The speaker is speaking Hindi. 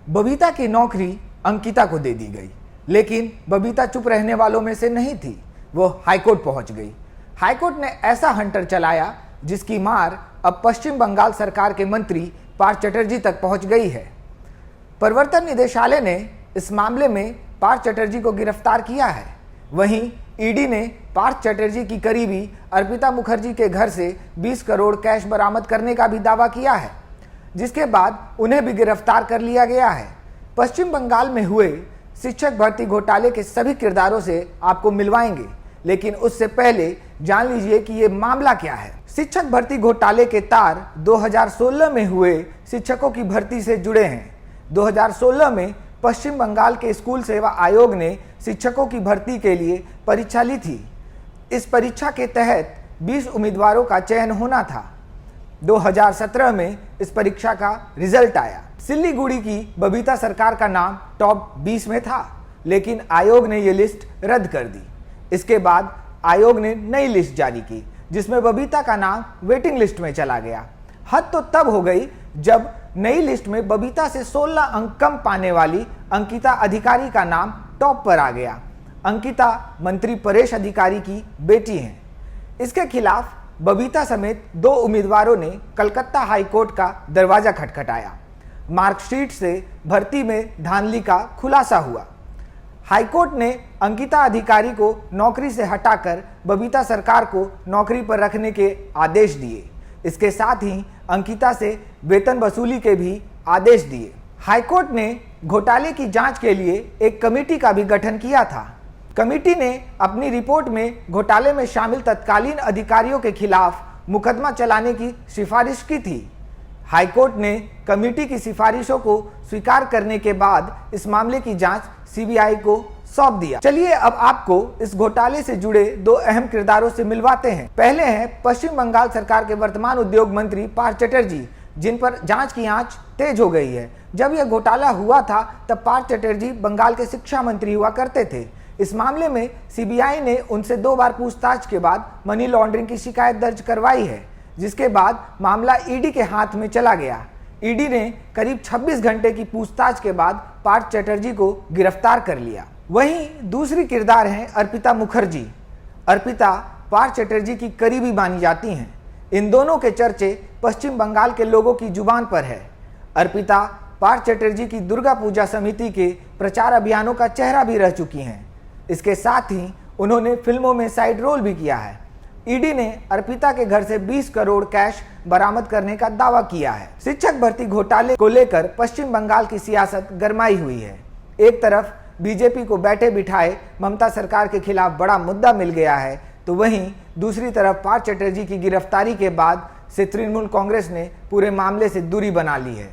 बबीता की नौकरी अंकिता को दे दी गई, लेकिन बबीता चुप रहने वालों में से नहीं थी। वो हाईकोर्ट पहुंच गई। हाईकोर्ट ने ऐसा हंटर चलाया जिसकी मार अब पश्चिम बंगाल सरकार के मंत्री पार्थ चटर्जी तक पहुंच गई है। प्रवर्तन निदेशालय ने इस मामले में पार्थ चटर्जी को गिरफ्तार किया है। वहीं ईडी ने पार्थ चटर्जी की करीबी अर्पिता मुखर्जी के घर से 20 करोड़ कैश बरामद करने का भी दावा किया है, जिसके बाद उन्हें भी गिरफ्तार कर लिया गया है। पश्चिम बंगाल में हुए शिक्षक भर्ती घोटाले के सभी किरदारों से आपको मिलवाएंगे, लेकिन उससे पहले जान लीजिए कि ये मामला क्या है। शिक्षक भर्ती घोटाले के तार 2016 में हुए शिक्षकों की भर्ती से जुड़े हैं। 2016 में पश्चिम बंगाल के स्कूल सेवा आयोग ने शिक्षकों की भर्ती के लिए परीक्षा ली थी। इस परीक्षा के तहत 20 उम्मीदवारों का चयन होना था। 2017 में इस परीक्षा का रिजल्ट आया। सिल्लीगुड़ी की बबीता सरकार का नाम टॉप 20 में था, लेकिन आयोग ने यह लिस्ट रद्द कर दी। इसके बाद आयोग ने नई लिस्ट जारी की, जिसमें बबीता का नाम वेटिंग लिस्ट में चला गया। हद तो तब हो गई जब नई लिस्ट में बबीता से 16 अंक कम पाने वाली अंकिता अधिकारी का नाम टॉप पर आ गया। अंकिता मंत्री परेश अधिकारी की बेटी हैं। इसके खिलाफ बबीता समेत 2 उम्मीदवारों ने कलकत्ता हाईकोर्ट का दरवाजा खटखटाया। मार्कशीट से भर्ती में धांधली का खुलासा हुआ। हाईकोर्ट ने अंकिता अधिकारी को नौकरी से हटाकर बबीता सरकार को नौकरी पर रखने के आदेश दिए। इसके साथ ही अंकिता से वेतन वसूली के भी आदेश दिए। हाईकोर्ट ने घोटाले की जांच के लिए एक कमेटी का भी गठन किया था। कमेटी ने अपनी रिपोर्ट में घोटाले में शामिल तत्कालीन अधिकारियों के खिलाफ मुकदमा चलाने की सिफारिश की थी। हाईकोर्ट ने कमेटी की सिफारिशों को स्वीकार करने के बाद इस मामले की जांच सीबीआई को सौंप दिया। चलिए अब आपको इस घोटाले से जुड़े 2 अहम किरदारों से मिलवाते हैं। पहले हैं पश्चिम बंगाल सरकार के वर्तमान उद्योग मंत्री पार्थ चटर्जी, जिन पर जांच की आंच तेज हो गई है। जब यह घोटाला हुआ था तब पार्थ चटर्जी बंगाल के शिक्षा मंत्री हुआ करते थे। इस मामले में सीबीआई ने उनसे 2 बार पूछताछ के बाद मनी लॉन्ड्रिंग की शिकायत दर्ज करवाई है, जिसके बाद मामला ईडी के हाथ में चला गया। ईडी ने करीब 26 घंटे की पूछताछ के बाद पार्थ चटर्जी को गिरफ्तार कर लिया। वहीं दूसरी किरदार हैं अर्पिता मुखर्जी। अर्पिता पार्थ चटर्जी की करीबी मानी जाती हैं। इन दोनों के चर्चे पश्चिम बंगाल के लोगों की जुबान पर है। अर्पिता पार्थ चटर्जी की दुर्गा पूजा समिति के प्रचार अभियानों का चेहरा भी रह चुकी हैं। इसके साथ ही उन्होंने फिल्मों में साइड रोल भी किया है। ईडी ने अर्पिता के घर से 20 करोड़ कैश बरामद करने का दावा किया है। शिक्षक भर्ती घोटाले को लेकर पश्चिम बंगाल की सियासत गरमाई हुई है। एक तरफ बीजेपी को बैठे बिठाए ममता सरकार के खिलाफ बड़ा मुद्दा मिल गया है, तो वहीं दूसरी तरफ पार्थ चटर्जी की गिरफ्तारी के बाद से तृणमूल कांग्रेस ने पूरे मामले से दूरी बना ली है।